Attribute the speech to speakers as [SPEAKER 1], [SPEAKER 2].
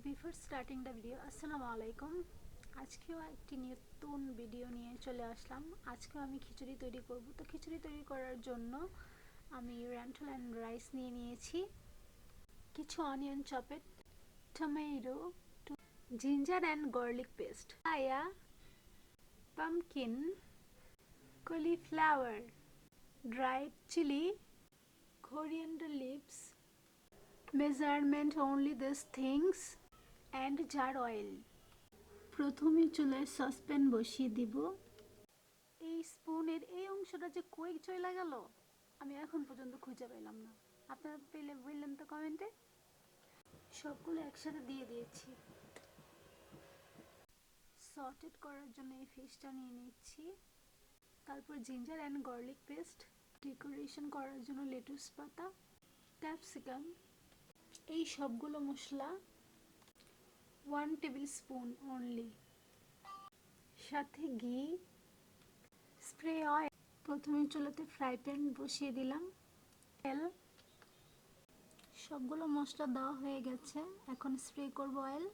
[SPEAKER 1] Before starting the video, আসসালামু আলাইকুম। আজকেও একটি নতুন ভিডিও নিয়ে চলে আসলাম। আজকেও আমি খিচুড়ি তৈরি করব। তো খিচুড়ি তৈরি করার জন্য আমি রেন্টল অ্যান্ড রাইস নিয়ে নিয়েছি, কিছু onion chopped, tomato, ginger and garlic paste, আয়া, pumpkin, cauliflower, dried chili, coriander leaves, measurement only these things, and jar oil. প্রথমে চুলায় সসপ্যান বসিয়ে দিব। এই স্পুনের এই অংশটা যে কই চলে গেল আমি এখন পর্যন্ত খুঁজে পেলাম না। আপনারা পেলে বললেন তো কমেন্টে। সবগুলো একসাথে দিয়ে দিয়েছি। সটেড করার জন্য এই ফিশটা নিয়ে নিচ্ছি। তারপর ginger and garlic paste, decoration করার জন্য লেটুস পাতা, ক্যাপসিকাম, এই সবগুলো মশলা 1 টেবিল স্পুন অনলি, সাথে ঘি, স্প্রে অয়েল। প্রথমে চুলাতে ফ্রাই প্যান বসিয়ে দিলাম। তেল, সবগুলো মশলা দেওয়া হয়ে গেছে, এখন স্প্রে করব অয়েল।